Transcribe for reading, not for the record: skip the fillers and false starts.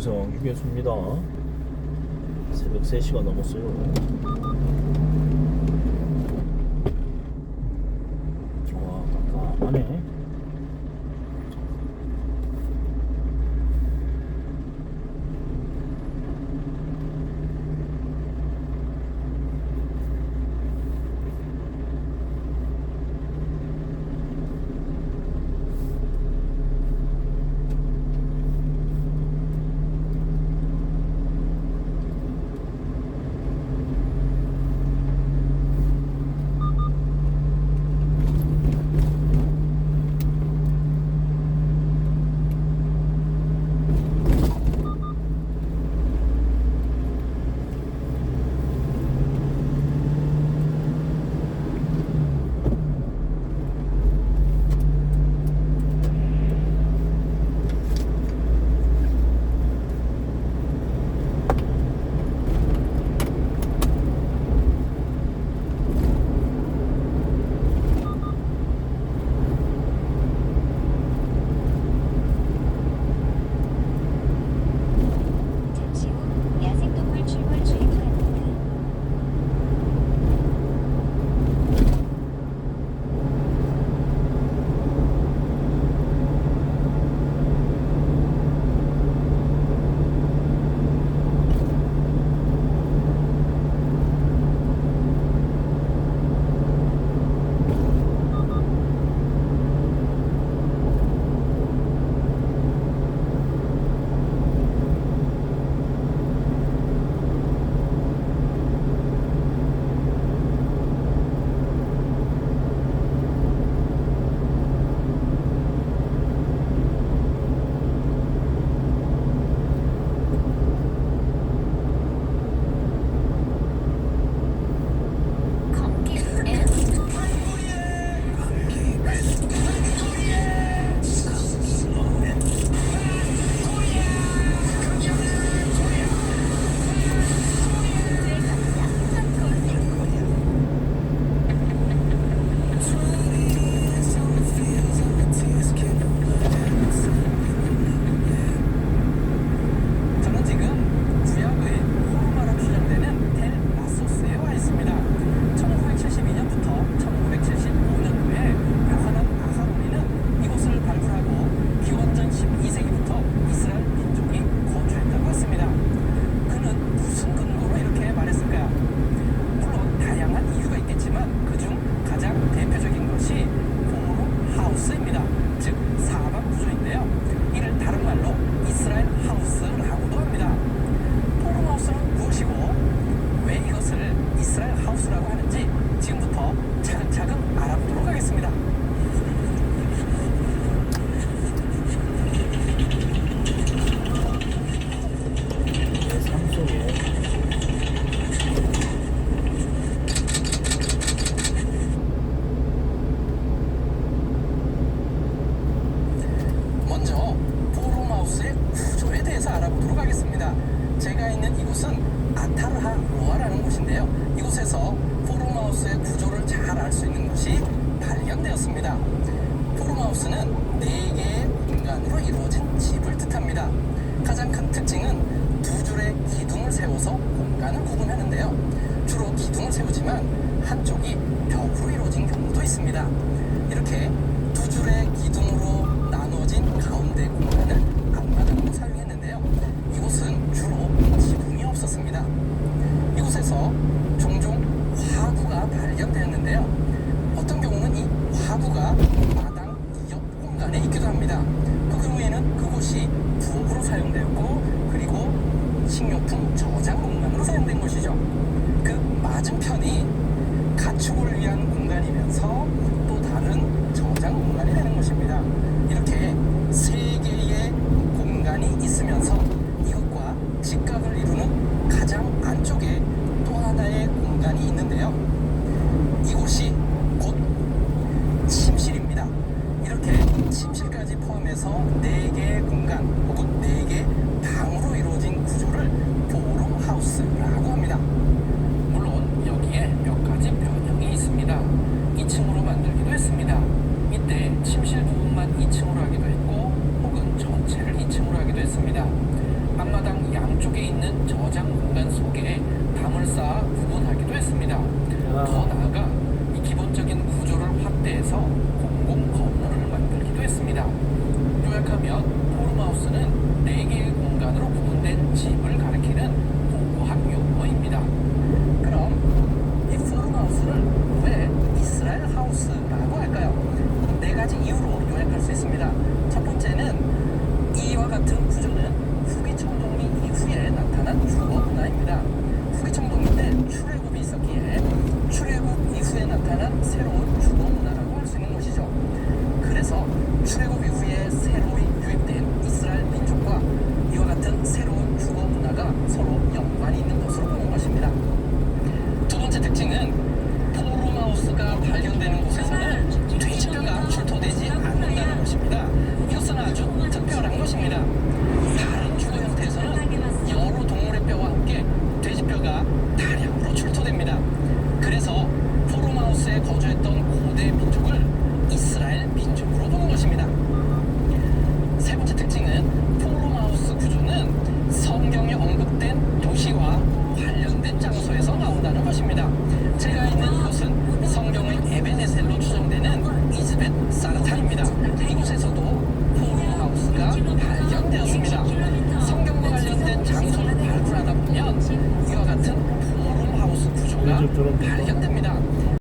김성 휴게소입니다. 새벽 3시가 넘었어요. 와, 깜깜하네. 포럼하우스는 4개의 공간으로 이루어진 집을 뜻합니다. 가장 큰 특징은 두 줄의 기둥을 세워서 공간을 구분하는데요. 주로 기둥을 세우지만 한쪽이 벽으로 이루어진 경우도 있습니다. 이렇게 두 줄의 기둥으로 나눠진 가운데 공간을 앞마당으로 사용했는데요. 이곳은 주로 지붕이 없었습니다. 이곳에서 종종 화구가 발견되었는데요. 어떤 경우는 이 화구가 마당 옆 공간에 있기도 합니다. 그 경우에는 그곳이 부엌으로 사용되었고, 그리고 식료품 저장 공간으로 사용된 것이죠. 그 맞은편이 가축을 위한 공간이면서 또 다른 저장 공간이 되는 것입니다. 이렇게 3개의 공간이 있으면서 이것과 직각을 이루는 가장 안쪽에 또 하나의 공간이 있는데요. 이곳이 곧 침실입니다. 이렇게 침실까지 포함해서 4개의 공간 혹은 4개의 방으로 이루어진 구조를 포럼하우스라고 합니다. 물론 여기에 몇 가지 변형이 있습니다. 2층으로 만들기도 했습니다. 이때 침실 부분만 2층으로 하기도 했고, 혹은 전체를 2층으로 하기도 했습니다. 있는 저장 공간 속에 담을 쌓아 구분하기도 했습니다. 더 나아가 이 기본적인 구조를 확대해서 공공 건물을 만들기도 했습니다. 요약하면 포름하우스는 4개의 공간으로 구분된 집을 가리키는 고고학 용어입니다. 그럼 이 포름하우스를 왜 이스라엘 하우스라고 할까요? 4가지 이유로 요약할 수 있습니다. 첫 번째는 이와 같은 구조는